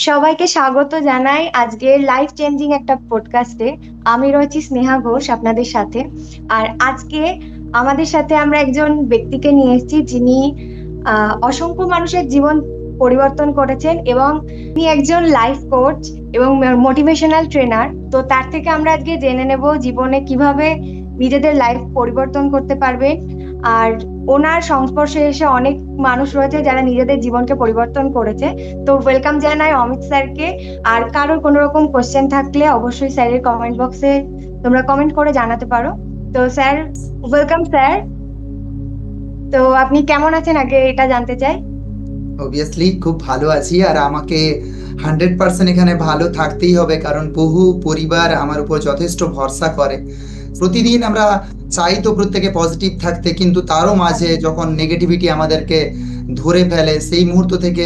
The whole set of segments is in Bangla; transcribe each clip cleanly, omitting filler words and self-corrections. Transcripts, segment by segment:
সবাইকে স্বাগত জানাই আজকের লাইফ চেঞ্জিং একটা পডকাস্টে। আমি রয়েছি স্নেহা ঘোষ আপনাদের সাথে। আর আজকে আমাদের সাথে আমরা একজন ব্যক্তিকে নিয়ে এসেছি যিনি অসংখ্য মানুষের জীবন পরিবর্তন করেছেন এবং তিনি একজন লাইফ কোচ এবং মোটিভেশনাল ট্রেনার। তো তার থেকে আমরা আজকে জেনে নেব জীবনে কিভাবে নিজেদের লাইফ পরিবর্তন করতে পারবেন। আর ওনার সংস্পর্শে এসে অনেক মানুষ রয়েছে যারা নিজেদের জীবনকে পরিবর্তন করেছে। তো ওয়েলকাম জানাই অমিত স্যারকে। আর কারোর কোনো রকম কোশ্চেন থাকলে অবশ্যই স্যারের কমেন্ট বক্সে তোমরা কমেন্ট করে জানাতে পারো। তো স্যার, ওয়েলকাম স্যার। তো আপনি কেমন আছেন আগে এটা জানতে চাই। অবভিয়াসলি খুব ভালো আছি, আর আমাকে 100% এখানে ভালো থাকতেই হবে, কারণ বহু পরিবার আমার উপর যথেষ্ট ভরসা করে। প্রতিদিন আমরা চাই তো প্রত্যেকে পজিটিভ থাকতে, কিন্তু তারও মাঝে যখন নেগেটিভিটি আমাদেরকে ধরে ফেলে, সেই মুহূর্ত থেকে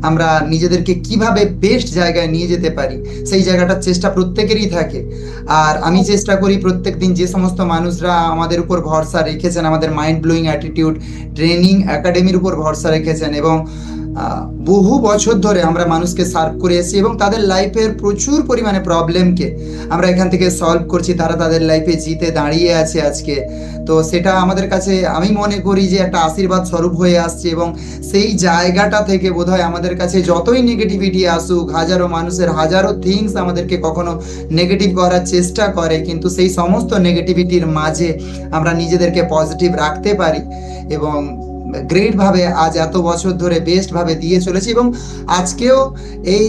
আমরা নিজেদেরকে কিভাবে বেস্ট জায়গায় নিয়ে যেতে পারি সেই জায়গাটার চেষ্টা প্রত্যেকেরই থাকে। আর আমি চেষ্টা করি প্রত্যেক দিন যে সমস্ত মানুষরা আমাদের উপর ভরসা রেখেছেন, আমাদের মাইন্ড ব্লোয়িং অ্যাটিটিউড ট্রেনিং একাডেমির উপর ভরসা রেখেছেন, এবং বহু বছর ধরে আমরা মানুষকে সার্ভ করে এসেছি এবং তাদের লাইফের প্রচুর পরিমাণে প্রবলেমকে আমরা এখান থেকে সলভ করছি। তারা তাদের লাইফে জিতে দাঁড়িয়ে আছে আজকে। তো সেটা আমাদের কাছে আমি মনে করি যে একটা আশীর্বাদ স্বরূপ হয়ে আসছে, এবং সেই জায়গাটা থেকে বোধহয় আমাদের কাছে যতই নেগেটিভিটি আসুক, হাজারো মানুষের হাজারো থিংস আমাদেরকে কখনো নেগেটিভ করার চেষ্টা করে, কিন্তু সেই সমস্ত নেগেটিভিটির মাঝে আমরা নিজেদেরকে পজিটিভ রাখতে পারি এবং গ্রেট ভাবে আজ এত বছর ধরে বেস্ট ভাবে দিয়ে চলেছি। এবং আজকেও এই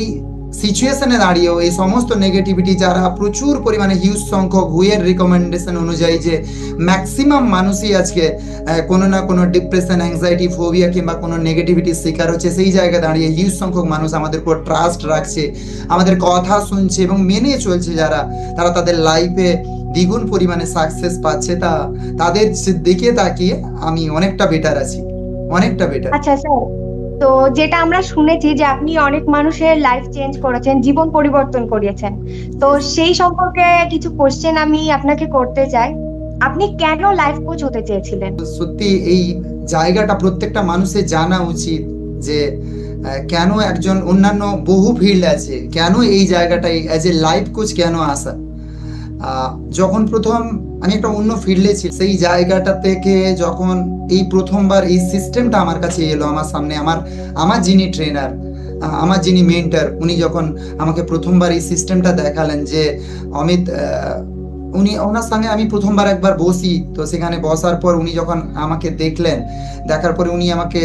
সিচুয়েশনে দাঁড়িয়েও এই সমস্ত নেগেটিভিটি, যারা প্রচুর পরিমাণে হিউজ সংখ্যক হুয়ের রিকমেন্ডেশন অনুযায়ী যে ম্যাক্সিমাম মানুষই আজকে কোনো না কোনো ডিপ্রেশন, অ্যাংজাইটি, ফোবিয়া কিংবা কোনো নেগেটিভিটির শিকার হচ্ছে, সেই জায়গায় দাঁড়িয়ে হিউজ সংখ্যক মানুষ আমাদের উপর ট্রাস্ট রাখছে, আমাদের কথা শুনছে এবং মেনে চলছে। যারা তারা তাদের লাইফে দ্বিগুণ পরিমাণে সাকসেস পাচ্ছে, তাদের দিকে তাকিয়ে আমি অনেকটা বেটার আছি, অনেকটা বেটার। আচ্ছা স্যার, তো যেটা আমরা শুনেছি যে আপনি অনেক মানুষের লাইফ চেঞ্জ করেছেন, জীবন পরিবর্তন করিয়েছেন। তো সেই সম্পর্কে কিছু কোশ্চেন আমি আপনাকে করতে চাই। আপনি কেন লাইফ কোচ হতে চেয়েছিলেন? সত্যি এই জায়গাটা প্রত্যেকটা মানুষের জানা উচিত যে কেন একজন, অন্যান্য বহু ফিল্ড আছে, কেন এই জায়গাটাই অ্যাজ এ লাইফ কোচ কেন আসা। যখন প্রথম আমি একটা অন্য ফিল্ডে ছিল, সেই জায়গাটা থেকে যখন এই প্রথমবার এই সিস্টেমটা আমার কাছে এলো, আমার সামনে আমার আমার যিনি ট্রেনার, আমার যিনি মেন্টর, উনি যখন আমাকে প্রথমবার এই সিস্টেমটা দেখালেন যে অমিত, ওনার সঙ্গে আমি প্রথমবার একবার বসি, তো সেখানে বসার পর উনি যখন আমাকে দেখলেন, দেখার পরে উনি আমাকে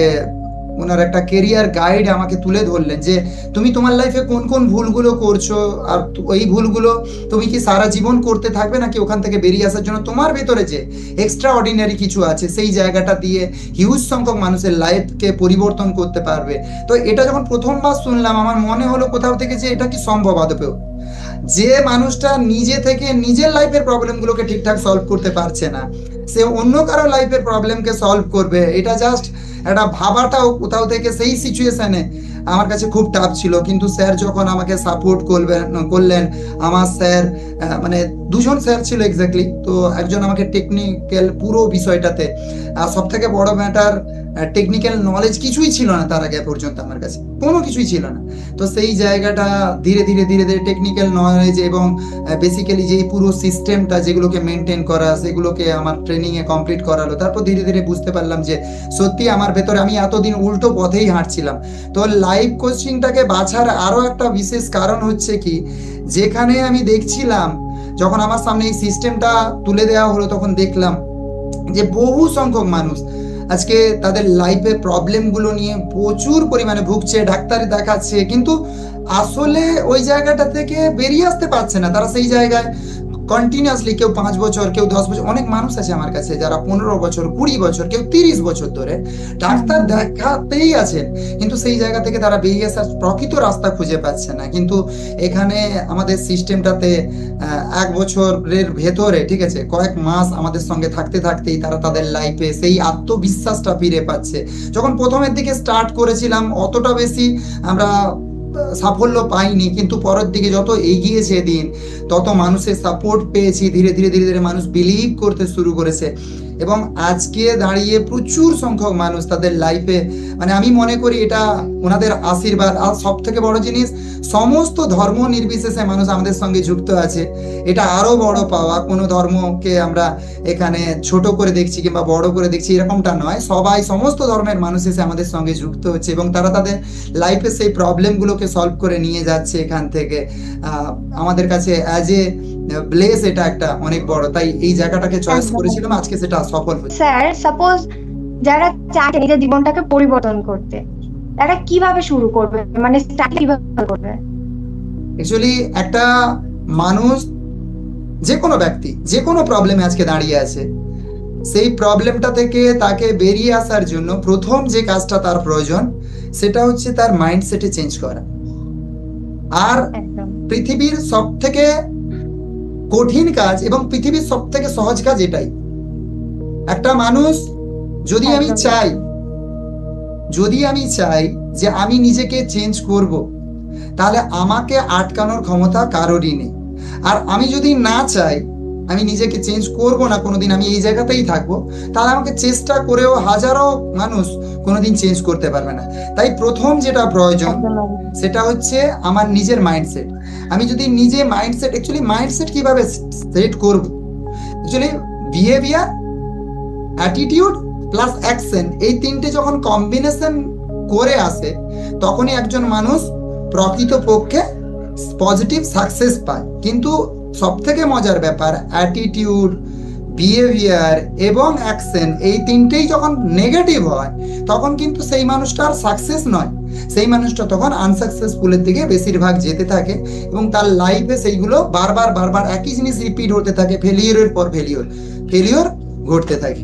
ওনার একটা কেরিয়ার গাইড আমাকে তুলে ধরলেন যে তুমি তোমার লাইফে কোন কোন ভুলগুলো করছো, আর ওই ভুলগুলো তুমি কি সারা জীবন করতে থাকবে, নাকি ওখান থেকে বেরিয়ে আসার জন্য তোমার ভেতরে যে এক্সট্রা অর্ডিনারি কিছু আছে সেই জায়গাটা দিয়ে হিউজ সংখ্যক মানুষের লাইফকে পরিবর্তন করতে পারবে। তো এটা যখন প্রথমবার শুনলাম, আমার মনে হলো কোথাও থেকে যে এটা কি সম্ভব আদপেও, যে মানুষটা নিজে থেকে নিজের লাইফের প্রবলেমগুলোকে ঠিকঠাক সলভ করতে পারছে না, সে অন্য কারো লাইফের প্রবলেমকে সলভ করবে, এটা জাস্ট একটা ভাবাটাও কোথাও থেকে সেই সিচুয়েশনে আমার কাছে খুব টাফ ছিল। কিন্তু স্যার যখন আমাকে সাপোর্ট করলেন, আমার স্যার, মানে দুজন স্যার ছিল এক্স্যাক্টলি। তো একজন আমাকে টেকনিক্যাল পুরো বিষয়টাতে, আর সব থেকে বড় ম্যাটার, টেকনিক্যাল নলেজ কিছুই ছিল না তার আগে পর্যন্ত, আমার কাছে কোনো কিছুই ছিল না। তো সেই জায়গাটা ধীরে ধীরে ধীরে ধীরে টেকনিক্যাল নলেজ এবং বেসিক্যালি যে পুরো সিস্টেমটা যেগুলোকে মেনটেন করা, সেগুলোকে আমার ট্রেনিং এ কমপ্লিট করালো। তারপর ধীরে ধীরে বুঝতে পারলাম যে সত্যি আমার ভেতরে, আমি এতদিন উল্টো পথেই হাঁটছিলাম। তো লাইফ কোচিংটাকে বাছার আরো একটা বিশেষ কারণ হচ্ছে কি, যেখানে আমি দেখছিলাম, যখন আমার সামনে এই সিস্টেমটা তুলে দেওয়া হলো, তখন দেখলাম যে বহু সংখ্যক মানুষ আজকে তাদের লাইফের প্রবলেমগুলো নিয়ে প্রচুর পরিমাণে ভুগছে, ডাক্তার দেখাচ্ছে, কিন্তু আসলে ওই জায়গাটা থেকে বেরিয়ে আসতে পারছে না। তারা সেই জায়গায় কন্টিনিউয়াসলি, কেউ 5 বছর, কেউ 10 বছর, অনেক মানুষ আছে আমার কাছে যারা 15 বছর, 20 বছর, কেউ 30 বছর ধরে ডাক্তার দেখাতেই আছেন, কিন্তু সেই জায়গা থেকে তারা বেরিয়ে আসার প্রকৃত রাস্তা খুঁজে পাচ্ছে না। কিন্তু এখানে আমাদের সিস্টেমটাতে 1 বছরের ভেতরে, ঠিক আছে, কয়েক মাস আমাদের সঙ্গে থাকতে থাকতেই তারা তাদের লাইফে সেই আত্মবিশ্বাসটা ফিরে পাচ্ছে। যখন প্রথমের দিকে স্টার্ট করেছিলাম অতটা বেশি আমরা সাফল্য পাইনি, কিন্তু পরের দিকে যত এগিয়েছে দিন, তত মানুষের সাপোর্ট পেয়েছি, ধীরে ধীরে ধীরে ধীরে মানুষ বিলিভ করতে শুরু করেছে। এবং আজকে দাঁড়িয়ে প্রচুর সংখ্যক মানুষ তাদের লাইফে, মানে আমি মনে করি এটা ওনাদের আশীর্বাদ। আর সব থেকে বড় জিনিস, সমস্ত ধর্ম নির্বিশেষে মানুষ আমাদের সঙ্গে যুক্ত আছে, এটা আরো বড় পাওয়া। কোনো ধর্মকে আমরা এখানে ছোট করে দেখছি কিংবা বড় করে দেখছি এরকমটা নয়, সবাই সমস্ত ধর্মের মানুষ এসে আমাদের সঙ্গে যুক্ত হচ্ছে এবং তারা তাদের লাইফে সেই প্রবলেমগুলোকে সলভ করে নিয়ে যাচ্ছে এখান থেকে। আমাদের কাছে অ্যাজ এ ব্লেস এটা একটা অনেক বড়, তাই এই জায়গাটাকে চয়েস একদম। করেছিলাম, আজকে সেটা সফল হচ্ছে। স্যার, সাপোজ যারা চায় নিজের জীবনটাকে পরিবর্তন করতে, তারা কিভাবে শুরু করবে, মানে স্টার্ট কিভাবে করবে? অ্যাকচুয়ালি একটা মানুষ, যে কোনো ব্যক্তি যে কোনো প্রবলেমে আজকে দাঁড়িয়ে আছে, সেই প্রবলেমটা থেকে তাকে বেরিয়ে আসার জন্য প্রথম যে কাজটা তার প্রয়োজন সেটা হচ্ছে তার মাইন্ডসেটে চেঞ্জ করা। আর একদম। পৃথিবীর সব থেকে কঠিন কাজ এবং পৃথিবীর সব থেকে সহজ কাজ এটাই। একটা মানুষ যদি আমি একদম। চাই যদি আমি চাই যে আমি নিজেকে চেঞ্জ করব, তাহলে আমাকে আটকানোর ক্ষমতা কারোরই নেই। আর আমি যদি না চাই আমি নিজেকে চেঞ্জ করব না, কোনোদিন আমি এই জায়গাতেই থাকবো, তাহলে আমাকে চেষ্টা করেও হাজারো মানুষ কোনোদিন চেঞ্জ করতে পারবে না। তাই প্রথম যেটা প্রয়োজন একদম। সেটা হচ্ছে আমার নিজের মাইন্ডসেট। আমি যদি নিজে মাইন্ডসেট, অ্যাকচুয়ালি মাইন্ডসেট কিভাবে সেট করব, actually behaviour, attitude plus action, এই তিনটে যখন কম্বিনেশন করে আসে তখনই একজন মানুষ প্রকৃতপক্ষে পজিটিভ সাকসেস পায়। কিন্তু সব থেকে মজার ব্যাপার, অ্যাটিটিউড, বিহেভিয়ার এবং অ্যাকশন এই তিনটেই যখন নেগেটিভ হয় তখন কিন্তু সেই মানুষটার সাকসেস নয়, সেই মানুষটা তখন আনসাকসেসফুলের দিকে বেশিরভাগ যেতে থাকে এবং তার লাইফে সেইগুলো বারবার বারবার একই জিনিস রিপিট হতে থাকে, ফেলিওরের পর ফেলিওর ঘটতে থাকে।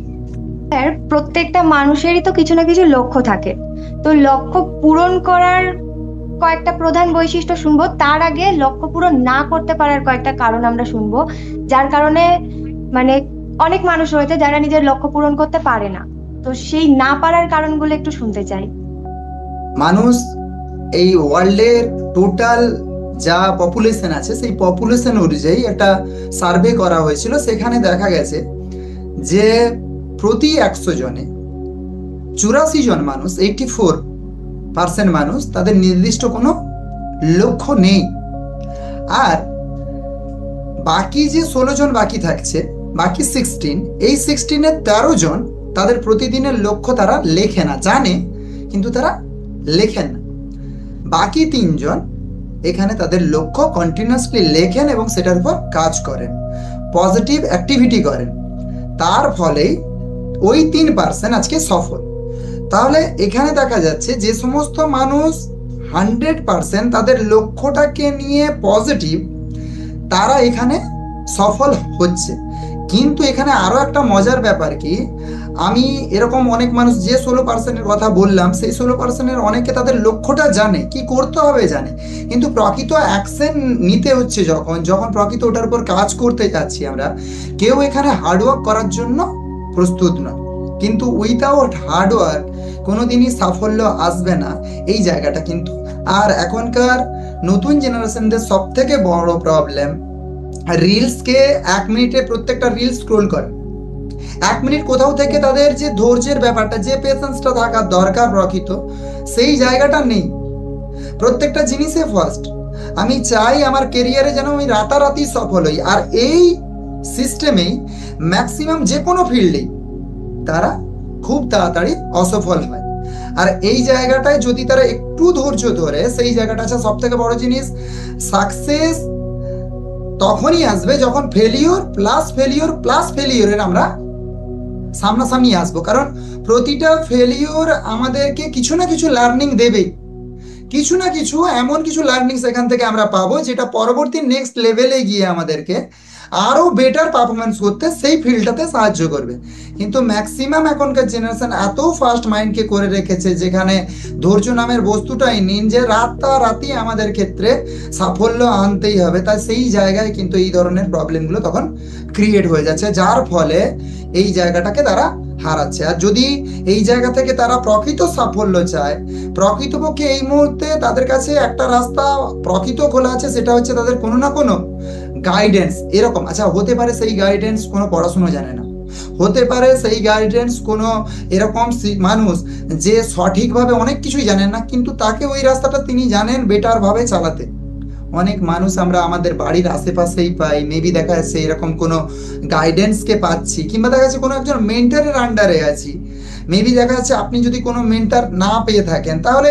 স্যার, প্রত্যেকটা মানুষেরই তো কিছু না কিছু লক্ষ্য থাকে, তো লক্ষ্য পূরণ করার কয়েকটা প্রধান বৈশিষ্ট্য শুনবো। তার আগে লক্ষ্য পূরণ না করতে পারার কয়েকটা কারণ আমরা শুনবো, যার কারণে মানে অনেক মানুষ রয়েছে যারা নিজের লক্ষ্য পূরণ করতে পারে না। তো সেই না পারার কারণগুলো একটু শুনতে চাই। মানুষ, এই ওয়ার্ল্ডের টোটাল যা পপুলেশন আছে সেই পপুলেশন অনুযায়ী একটা সার্ভে করা হয়েছিল, সেখানে দেখা গেছে যে প্রতি 100 জনে 84 জন মানুষ, 84% মানুষ, তাদের নির্দিষ্ট কোনো লক্ষ্য নেই। আর বাকি যে 16 জন বাকি থাকছে, বাকি 16, এই 16-এর 13 জন তাদের প্রতিদিনের লক্ষ্য তারা লেখে না, জানে কিন্তু তারা লেখেন না। বাকি 3 জন এখানে তাদের লক্ষ্য কন্টিনিউয়াসলি লেখেন এবং সেটার উপর কাজ করেন, পজিটিভ অ্যাক্টিভিটি করেন। তার ফলেই ওই 3% আজকে সফল। তাহলে এখানে দেখা যাচ্ছে যে সমস্ত মানুষ 100% তাদের লক্ষ্যটাকে নিয়ে পজিটিভ, তারা এখানে সফল হচ্ছে। কিন্তু এখানে আরো একটা মজার ব্যাপার কি, আমি এরকম অনেক মানুষ, যে 16%-এর কথা বললাম, সেই 16%-এর অনেকে তাদের লক্ষ্যটা জানে, কি করতে হবে জানে, কিন্তু প্রকৃত অ্যাকশন নিতে হচ্ছে যখন যখন প্রকৃত ওটার উপর কাজ করতে যাচ্ছি আমরা, কেউ এখানে হার্ডওয়ার্ক করার জন্য প্রস্তুত নয়। কিন্তু উইথাউট হার্ডওয়ার্ক কোনোদিনই সাফল্য আসবে না, এই জায়গাটা কিন্তু। আর এখনকার নতুন জেনারেশনদের সব থেকে বড় প্রবলেম, রিলসকে 1 মিনিটে প্রত্যেকটা রিলস স্ক্রোল করে। 1 মিনিট কোথাও থেকে তাদের যে ধৈর্যের ব্যাপারটা, যে পেশেন্সটা থাকার দরকার প্রকৃত, সেই জায়গাটা নেই। প্রত্যেকটা জিনিসে ফার্স্ট আমি চাই আমার কেরিয়ারে যেন আমি রাতারাতি সফল হই, আর এই সিস্টেমেই ম্যাক্সিমাম যে কোনো ফিল্ডেই তারা খুব তাড়াতাড়ি অসফল হয়। আর এই জায়গাটায় যদি তারা একটু ধৈর্য ধরে, সেই জায়গাটা আছে সব থেকে বড় জিনিস। সাকসেস তখনই আসবে যখন ফেলিওর প্লাস ফেলিওর প্লাস ফেলিওরের আমরা সামনাসামনি আসবো। কারণ প্রতিটা ফেলিওর আমাদেরকে কিছু না কিছু লার্নিং দেবেই, কিছু না কিছু এমন কিছু লার্নিং সেখান থেকে আমরা পাবো যেটা পরবর্তী নেক্সট লেভেলে গিয়ে আমাদেরকে আরো বেটার পারফরমেন্স করতে সেই ফিল্ডটাতে সাহায্য করবে। কিন্তু ম্যাক্সিমাম এখনকার জেনারেশন এত ফাস্ট মাইন্ডকে করে রেখেছে, যেখানে ধৈর্য নামের বস্তুটাই নেই, যে রাতারাতি আমাদের ক্ষেত্রে সাফল্য আনতেই হবে। তাই সেই জায়গায় কিন্তু এই ধরনের প্রবলেমগুলো তখন ক্রিয়েট হয়ে যাচ্ছে, যার ফলে এই জায়গাটাকে তারা হারাচ্ছে। আর যদি এই জায়গা থেকে তারা প্রকৃত সাফল্য চায়, প্রকৃতপক্ষে এই মুহূর্তে তাদের কাছে একটা রাস্তা প্রকৃত খোলা আছে, সেটা হচ্ছে তাদের কোনো না কোনো গাইডেন্স এরকম। আচ্ছা, হতে পারে সেই গাইডেন্স কোনো পড়াশুনো জানে না, হতে পারে সেই গাইডেন্স কোনো এরকম মানুষ যে সঠিকভাবে অনেক কিছুই জানেন না, কিন্তু তাকে ওই রাস্তাটা তিনি জানেন বেটার ভাবে চালাতে। অনেক মানুষ আমরা আমাদের বাড়ির আশেপাশেই পাই, মেবি দেখা যাচ্ছে এরকম কোনো গাইডেন্সকে পাচ্ছি, কিংবা দেখা যাচ্ছে কোনো একজন মেন্টারের আন্ডারে আছি। মেবি দেখা যাচ্ছে আপনি যদি কোনো মেন্টার না পেয়ে থাকেন, তাহলে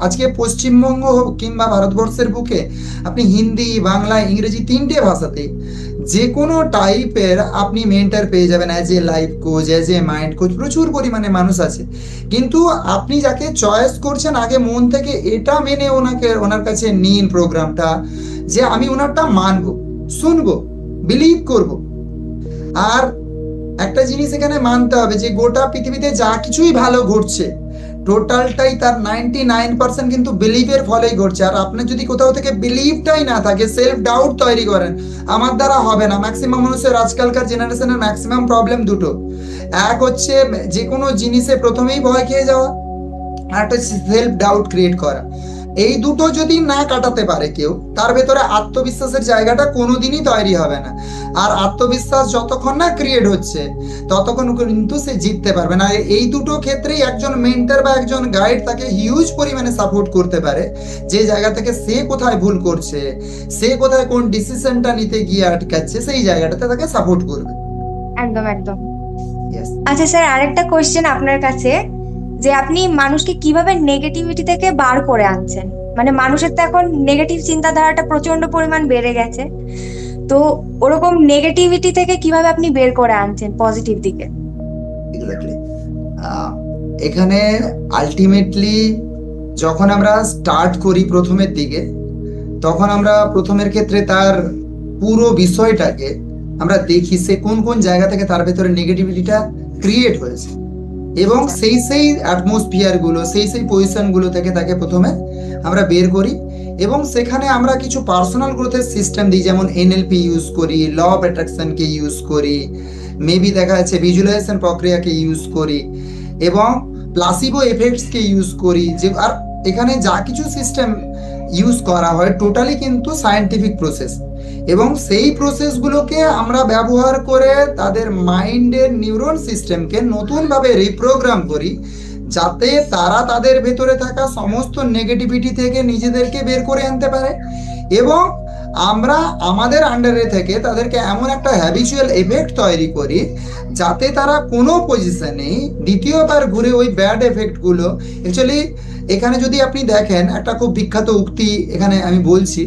আজকে পশ্চিমবঙ্গ হোক কিংবা ভারতবর্ষের বুকে আপনি হিন্দি, বাংলা, ইংরেজি তিনটে ভাষাতে যে কোনো টাইপের আপনি মেন্টার পেয়ে যাবেন, as a life coach, as a mind coach, প্রচুর পরিমাণে মানুষ আছে। কিন্তু আপনি যাকে চয়েস করছেন, আগে মন থেকে এটা মেনে ওনার কাছে নিন প্রোগ্রামটা, যে আমি ওনারটা মানবো, শুনবো, বিলিভ করব। আর একটা জিনিস এখানে মানতে হবে যে গোটা পৃথিবীতে যা কিছুই ভালো ঘটছে, টোটালটাই তার 99% কিন্তু বিলিভের ফলেই ঘটছে। আর আপনার যদি কোথাও থেকে বিলিভটাই না থাকে, সেলফ ডাউট তৈরি করেন, আমার দ্বারা হবে না। ম্যাক্সিমাম মানুষের আজকালকার জেনারেশনের ম্যাক্সিমাম প্রবলেম দুটো, এক হচ্ছে যে কোনো জিনিসে প্রথমেই ভয় খেয়ে যাওয়া, আর একটা সেলফ ডাউট ক্রিয়েট করা। এই দুটো যদি না কাটাতে পারে কেউ, তার ভেতরে আত্মবিশ্বাসের জায়গাটা কোনোদিনই তৈরি হবে না। আর আত্মবিশ্বাস যতক্ষণ না ক্রিয়েট হচ্ছে, ততক্ষণ কিন্তু সে জিততে পারবে না। আর এই দুটো ক্ষেত্রেই একজন মেন্টর বা একজন গাইড তাকে হিউজ পরিমাণে সাপোর্ট করতে পারে, যে জায়গা থেকে সে কোথায় ভুল করছে, সে কোথায় কোন ডিসিশনটা নিতে গিয়ে আটকাচ্ছে, সেই জায়গাটাতে তাকে সাপোর্ট করবে। একদম একদম। Yes. আচ্ছা স্যার, আরেকটা কোয়েশ্চেন আপনার কাছে, যে আপনি মানুষকে কিভাবে নেগেটিভিটি থেকে বার করে আনছেন? মানে মানুষের তো এখন নেগেটিভ চিন্তাধারাটা প্রচন্ড পরিমাণ বেড়ে গেছে, তো ওরকম নেগেটিভিটি থেকে কিভাবে আপনি বের করে আনছেন পজিটিভ দিকে? এক্স্যাক্টলি। এখানে আলটিমেটলি যখন আমরা স্টার্ট করি প্রথমের দিকে, তখন আমরা প্রথমের ক্ষেত্রে তার পুরো বিষয়টাকে আমরা দেখি সে কোন কোন জায়গা থেকে তার ভেতরে নেগেটিভিটিটা ক্রিয়েট হয়েছে, এবং সেই অ্যাটমসফিয়ার গুলো, সেই পজিশন গুলো থেকে তাকে প্রথমে আমরা বের করি। এবং সেখানে আমরা কিছু পার্সোনাল গ্রোথের সিস্টেম দিই, যেমন এনএলপি ইউজ করি, ল অফ অ্যাট্রাকশনকে ইউজ করি, মেবি দেখা যাচ্ছে ভিজুয়ালাইজেশন প্রক্রিয়াকে ইউজ করি, এবং প্লাসিবো এফেক্টসকে ইউজ করি। যে আর এখানে যা কিছু সিস্টেম ইউজ করা হয় টোটালি কিন্তু সায়েন্টিফিক প্রসেস, এবং সেই প্রসেসগুলোকে আমরা ব্যবহার করে তাদের মাইন্ডের নিউরন সিস্টেমকে নতুনভাবে রিপ্রোগ্রাম করি, যাতে তারা তাদের ভেতরে থাকা সমস্ত নেগেটিভিটি থেকে নিজেদেরকে বের করে আনতে পারে। এবং আমরা আমাদের আন্ডারে থেকে তাদেরকে এমন একটা হ্যাবিচুয়াল এফেক্ট তৈরি করি, যাতে তারা কোনো পজিশনে দ্বিতীয়বার ঘুরে ওই ব্যাড এফেক্টগুলো, অ্যাকচুয়ালি এখানে যদি আপনি দেখেন একটা খুব বিখ্যাত উক্তি এখানে আমি বলছি,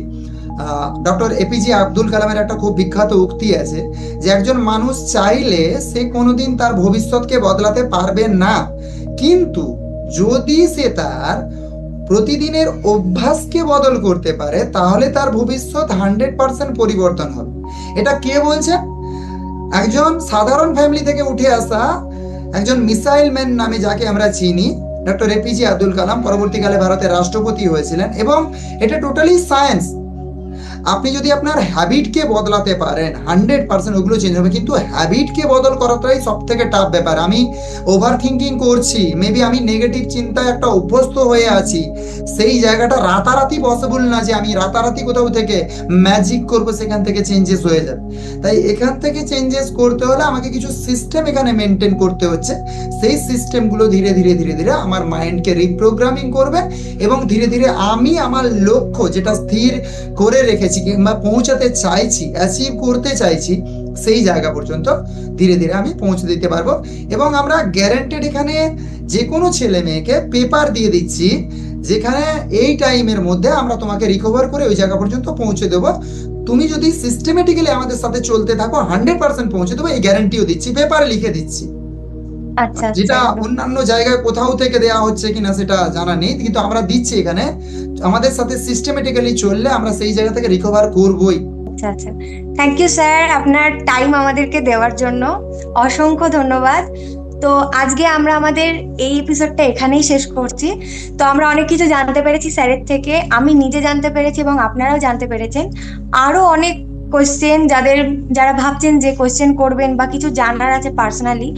ডক্টর এপিজে আব্দুল কালামের একটা খুব বিখ্যাত উক্তি আছে, যে একজন মানুষ চাইলে সে কোনোদিন তার ভবিষ্যৎকে বদলাতে পারবে না, কিন্তু যদি সে তার প্রতিদিনের অভ্যাসকে বদল করতে পারে, তাহলে তার ভবিষ্যৎ 100% পরিবর্তন হবে। এটা কে বলছে? একজন সাধারণ ফ্যামিলি থেকে উঠে আসা একজন মিসাইল ম্যান নামে যাকে আমরা চিনি, ডক্টর এপিজে আব্দুল কালাম, পরবর্তীকালে ভারতের রাষ্ট্রপতি হয়েছিলেন। এবং এটা টোটালি সায়েন্স। আপনি যদি আপনার হ্যাবিটকে বদলাতে পারেন, 100% ওগুলো চেঞ্জ হবে, কিন্তু হ্যাবিটকে বদল করাটাই সব থেকে টাফ ব্যাপার। আমি ওভার থিঙ্কিং করছি, মেবি আমি নেগেটিভ চিন্তায় একটা অভ্যস্ত হয়ে আছি, সেই জায়গাটা রাতারাতি পসিবল না যে আমি রাতারাতি কোথাও থেকে ম্যাজিক করবো সেখান থেকে চেঞ্জেস হয়ে যাবে। তাই এখান থেকে চেঞ্জেস করতে হলে আমাকে কিছু সিস্টেম এখানে মেনটেন করতে হচ্ছে। সেই সিস্টেমগুলো ধীরে ধীরে ধীরে ধীরে আমার মাইন্ডকে রিপ্রোগ্রামিং করবে, এবং ধীরে ধীরে আমি আমার লক্ষ্য যেটা স্থির করে রেখেছি কিংবা পৌঁছাতে চাইছি, অ্যাচিভ করতে চাইছি, সেই জায়গা পর্যন্ত ধীরে ধীরে আমি পৌঁছে দিতে পারবো। এবং আমরা গ্যারান্টেড এখানে যে কোনো ছেলে মেয়েকে পেপার দিয়ে দিচ্ছি, যেখানে এই টাইমের মধ্যে আমরা তোমাকে রিকভার করে ওই জায়গা পর্যন্ত পৌঁছে দেবো। তুমি যদি সিস্টেমেটিক্যালি আমাদের সাথে চলতে থাকো, 100% পৌঁছে দেবো, এই গ্যারান্টিও দিচ্ছি, পেপারে লিখে দিচ্ছি। আচ্ছা, যেটা অন্যান্য জায়গায় কোথাও থেকে দেওয়া হচ্ছে কিনা সেটা জানা নেই, কিন্তু আমরা দিচ্ছি এখানে। আমাদের সাথে সিস্টেমেটিক্যালি চললে আমরা সেই জায়গা থেকে রিকভার করবোই। আচ্ছা আচ্ছা, থ্যাংক ইউ স্যার, আপনার টাইম আমাদেরকে দেওয়ার জন্য অসংখ্য ধন্যবাদ। তো আজকে আমরা আমাদের এই এপিসোডটা এখানেই শেষ করছি। তো আমরা অনেক কিছু জানতে পেরেছি স্যারের থেকে, আমি নিজে জানতে পেরেছি এবং আপনারাও জানতে পেরেছেন। আরো অনেক কোশ্চেন যারা ভাবছেন যে কোশ্চেন করবেন বা কিছু জানার আছে পার্সোনালি,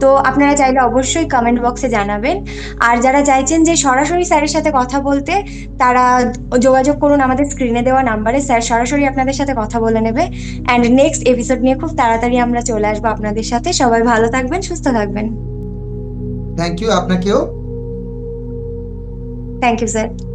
তো তো আপনারা চাইলে অবশ্যই কমেন্ট বক্সে জানাবেন। আর যারা চাইছেন যে সরাসরি স্যারের সাথে কথা বলতে, তারা যোগাযোগ করুন আমাদের স্ক্রিনে দেওয়া নাম্বারে, স্যার সরাসরি আপনাদের সাথে কথা বলে নেবে। অ্যান্ড নেক্সট এপিসোড নিয়ে খুব তাড়াতাড়ি আমরা চলে আসবো আপনাদের সাথে। সবাই ভালো থাকবেন, সুস্থ থাকবেন। থ্যাংক ইউ আপনাকেও। Thank you sir.